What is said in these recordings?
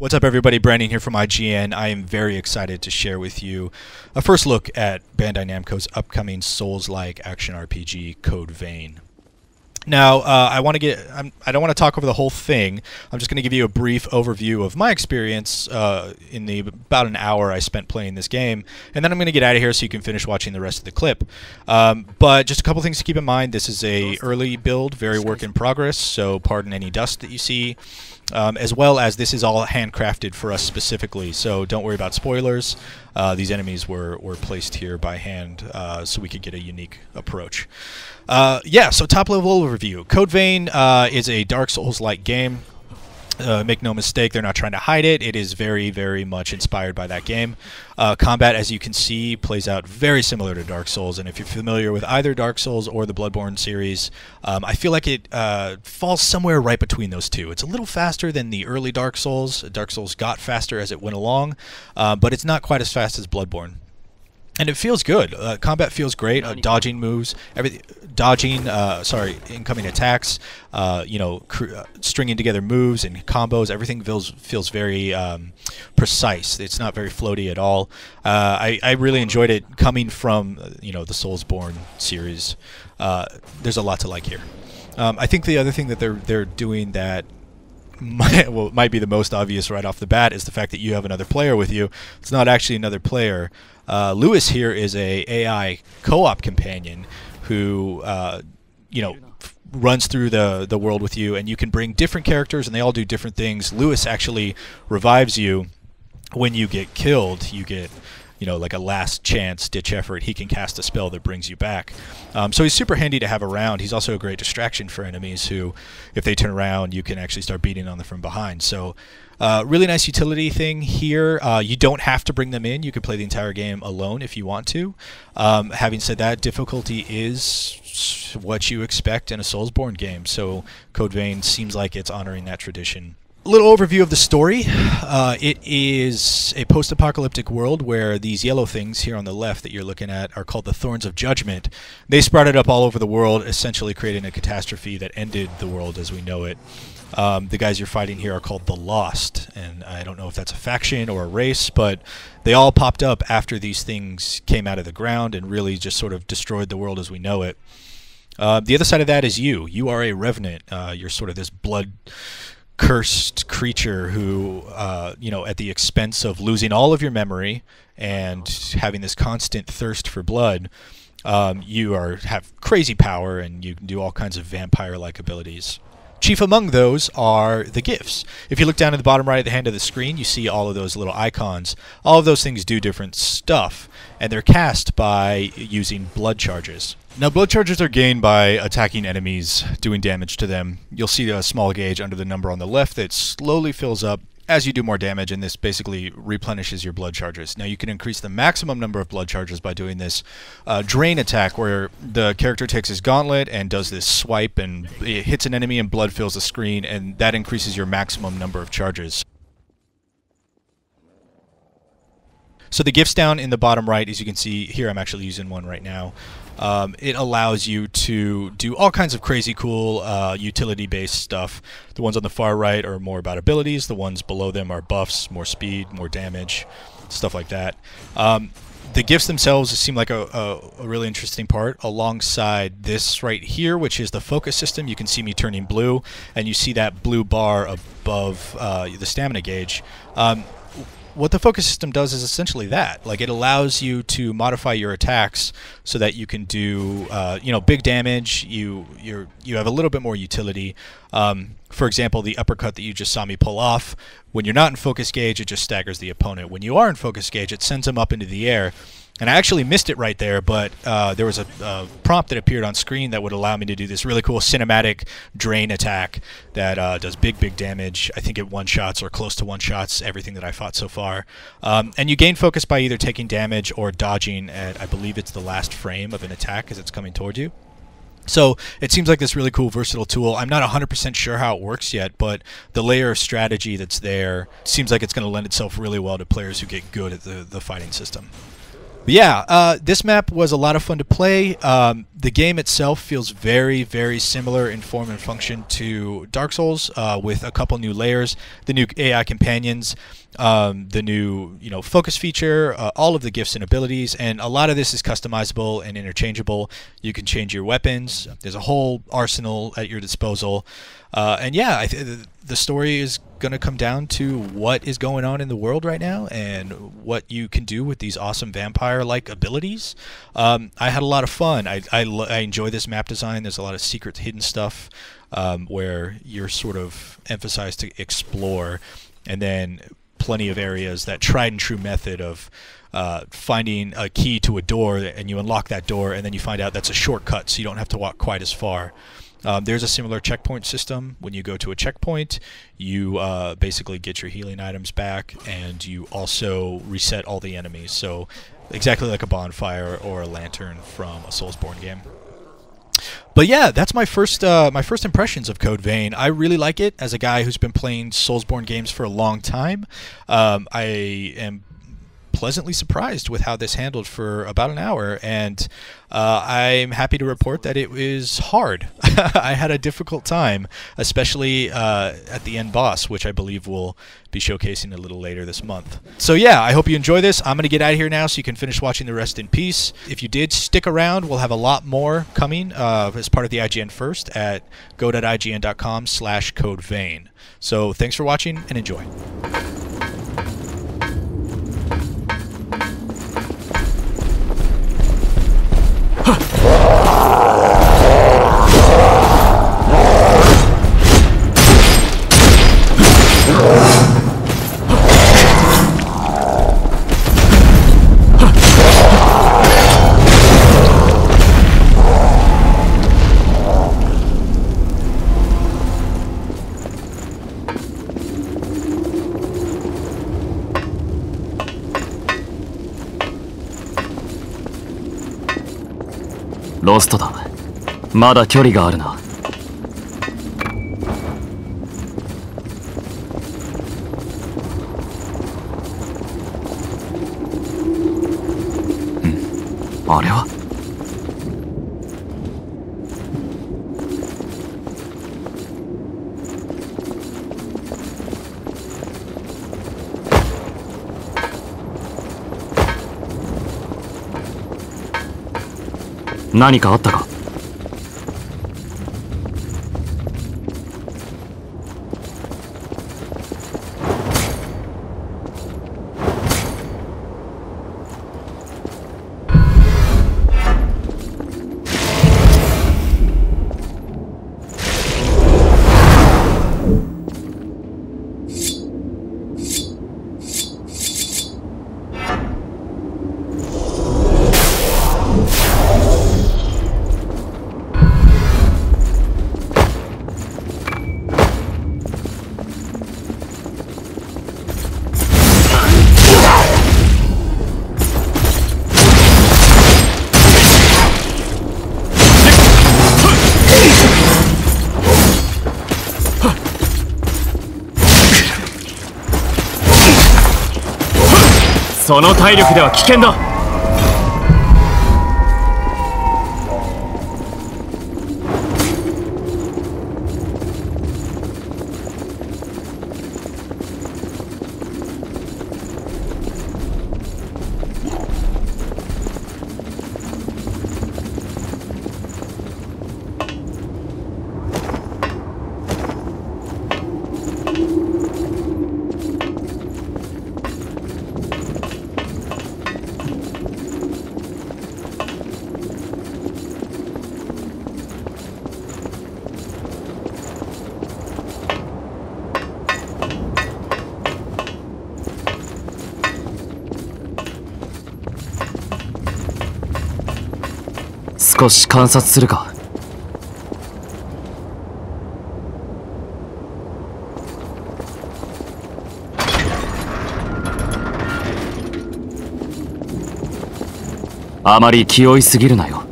What's up, everybody? Brandon here from IGN. I am very excited to share with you a first look at Bandai Namco's upcoming Souls-like action RPG, Code Vein. Now, I don't want to talk over the whole thing. I'm just going to give you a brief overview of my experience in the about an hour I spent playing this game, and then I'm going to get out of here so you can finish watching the rest of the clip. But just a couple things to keep in mind. This is a early build, very work in progress, so pardon any dust that you see. As well as this is all handcrafted for us specifically, so don't worry about spoilers. These enemies were placed here by hand so we could get a unique approach. Yeah, so top level overview. Code Vein is a Dark Souls-like game. Make no mistake, they're not trying to hide it. It is very, very much inspired by that game. Combat, as you can see, plays out very similar to Dark Souls, and if you're familiar with either Dark Souls or the Bloodborne series, I feel like it falls somewhere right between those two. It's a little faster than the early Dark Souls. Dark Souls got faster as it went along, but it's not quite as fast as Bloodborne. And it feels good. Combat feels great. Dodging moves, incoming attacks, stringing together moves and combos. Everything feels very precise. It's not very floaty at all. I really enjoyed it coming from the Soulsborne series. There's a lot to like here. I think the other thing that they're doing that might be the most obvious right off the bat is the fact that you have another player with you. It's not actually another player. Lewis here is a AI co-op companion who runs through the world with you, and you can bring different characters and they all do different things. Lewis actually revives you when you get killed. You get like a last chance ditch effort. He can cast a spell that brings you back. So he's super handy to have around. He's also a great distraction for enemies who, if they turn around, you can actually start beating on them from behind. So really nice utility thing here. You don't have to bring them in. You can play the entire game alone if you want to. Having said that, difficulty is what you expect in a Soulsborne game. So Code Vein seems like it's honoring that tradition. A little overview of the story. It is a post-apocalyptic world where these yellow things here on the left that you're looking at are called the Thorns of Judgment. They sprouted up all over the world, essentially creating a catastrophe that ended the world as we know it. The guys you're fighting here are called the Lost, and I don't know if that's a faction or a race, but they all popped up after these things came out of the ground and really just sort of destroyed the world as we know it. The other side of that is you. You are a revenant. You're sort of this blood-cursed creature who, at the expense of losing all of your memory and having this constant thirst for blood, you have crazy power and you can do all kinds of vampire-like abilities. Chief among those are the gifts. If you look down at the bottom right hand of the screen, you see all of those little icons. All of those things do different stuff, and they're cast by using blood charges. Now, blood charges are gained by attacking enemies, doing damage to them. You'll see a small gauge under the number on the left that slowly fills up as you do more damage, and this basically replenishes your blood charges. Now, you can increase the maximum number of blood charges by doing this drain attack, where the character takes his gauntlet and does this swipe, and it hits an enemy and blood fills the screen, and that increases your maximum number of charges. So the gifts down in the bottom right, as you can see here, I'm actually using one right now. It allows you to do all kinds of crazy cool utility-based stuff. The ones on the far right are more about abilities. The ones below them are buffs, more speed, more damage, stuff like that. The gifts themselves seem like a really interesting part alongside this right here, which is the focus system. You can see me turning blue, and you see that blue bar above the stamina gauge. What the focus system does is essentially that. Like, it allows you to modify your attacks so that you can do, big damage. You have a little bit more utility. For example, the uppercut that you just saw me pull off, when you're not in focus gauge, it just staggers the opponent. When you are in focus gauge, it sends them up into the air. And I actually missed it right there, but there was a prompt that appeared on screen that would allow me to do this really cool cinematic drain attack that does big damage. I think it one-shots or close to one-shots everything that I fought so far. And you gain focus by either taking damage or dodging at, I believe it's the last frame of an attack as it's coming toward you. So it seems like this really cool, versatile tool. I'm not 100% sure how it works yet, but the layer of strategy that's there seems like it's going to lend itself really well to players who get good at the fighting system. But yeah, this map was a lot of fun to play. The game itself feels very, very similar in form and function to Dark Souls, with a couple new layers, the new AI companions, the new focus feature, all of the gifts and abilities, and a lot of this is customizable and interchangeable. You can change your weapons. There's a whole arsenal at your disposal, and yeah, the story is going to come down to what is going on in the world right now and what you can do with these awesome vampire-like abilities. I had a lot of fun. I enjoy this map design. There's a lot of secret hidden stuff where you're sort of emphasized to explore, and then plenty of areas, that tried and true method of finding a key to a door, and you unlock that door, and then you find out that's a shortcut, so you don't have to walk quite as far. There's a similar checkpoint system. When you go to a checkpoint, you basically get your healing items back, and you also reset all the enemies. So exactly like a bonfire or a lantern from a Soulsborne game. But yeah, that's my first impressions of Code Vein. I really like it. As a guy who's been playing Soulsborne games for a long time, I am pleasantly surprised with how this handled for about an hour, and I'm happy to report that it was hard. I had a difficult time, especially at the end boss, which I believe we'll be showcasing a little later this month. So yeah, I hope you enjoy this. I'm going to get out of here now so you can finish watching the rest in peace. If you did stick around, we'll have a lot more coming as part of the IGN First at go.ign.com/codevein. So thanks for watching and enjoy. ロストだ。まだ距離があるな。あれは？何かあったか？その体力では危険だ。少し観察するか。あまり気負いすぎるなよ。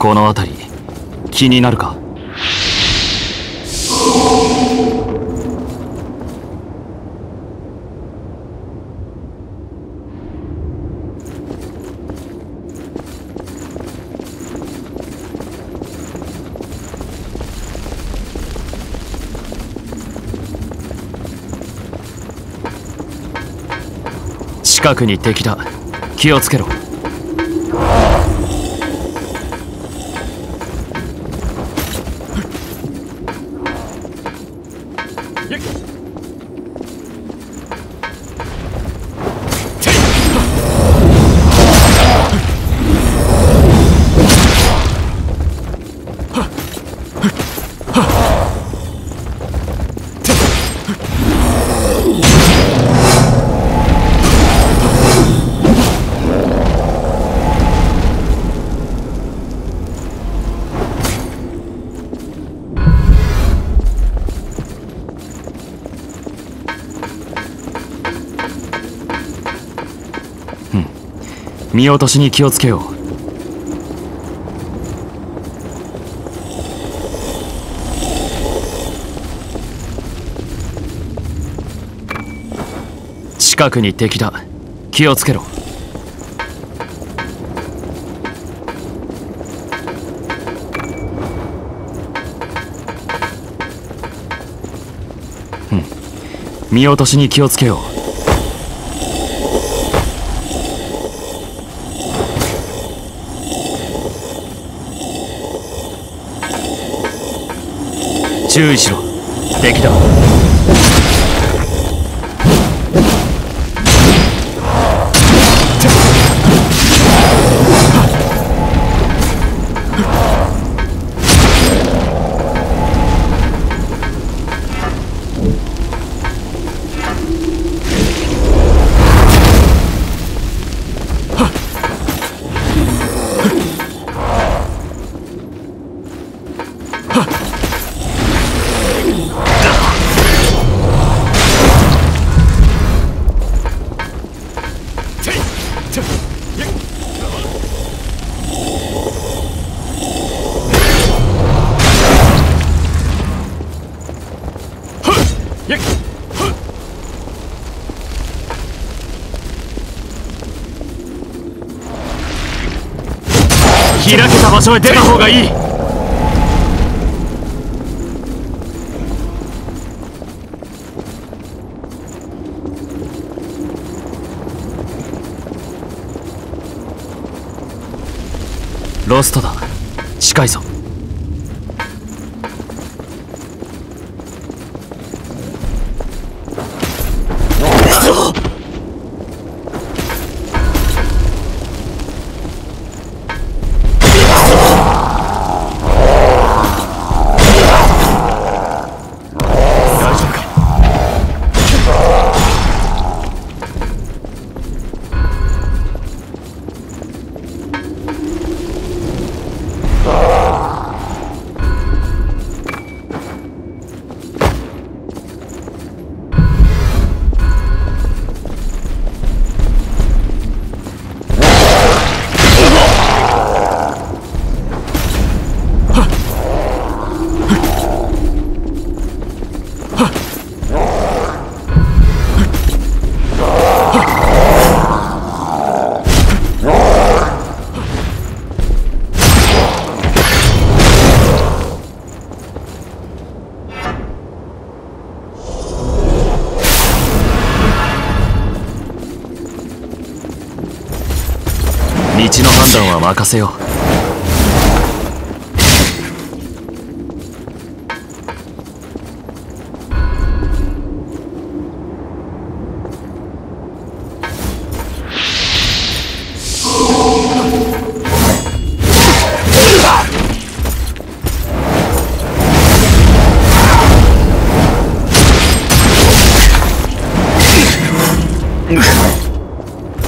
この辺り気になるか？近くに敵だ。気をつけろ。見落としに気をつけよう。近くに敵だ。気をつけろ。見落としに気をつけよう。注意しろ。敵だ。開けた場所へ出た方がいい。ロストだ。近いぞ。道の判断は任せよう。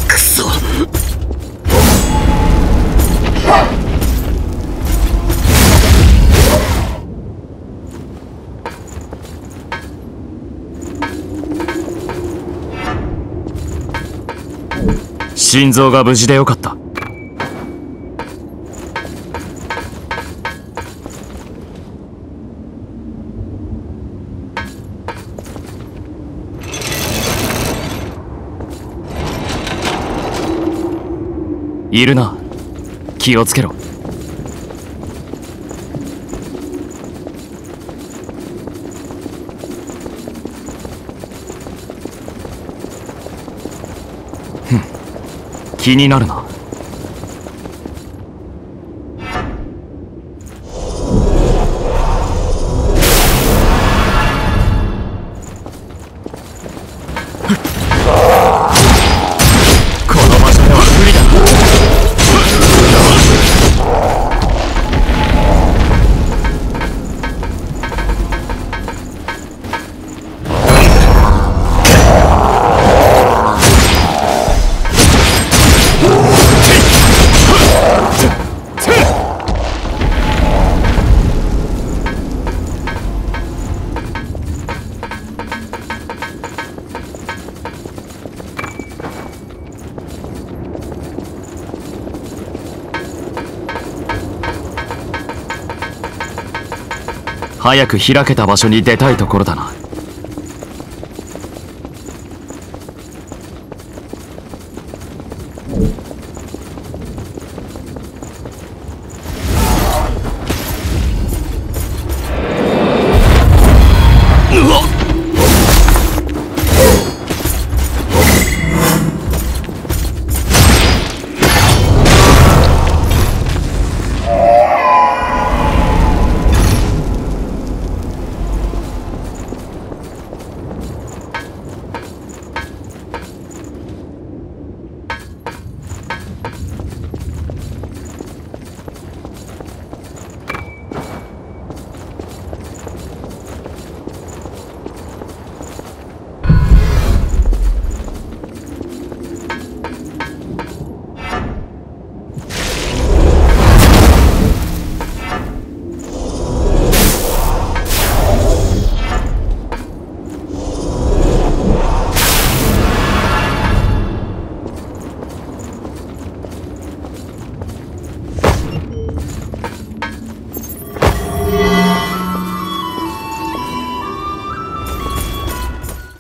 くそ。心臓が無事でよかった。いるな。気をつけろ。ふん、気になるな。早く開けた場所に出たいところだな。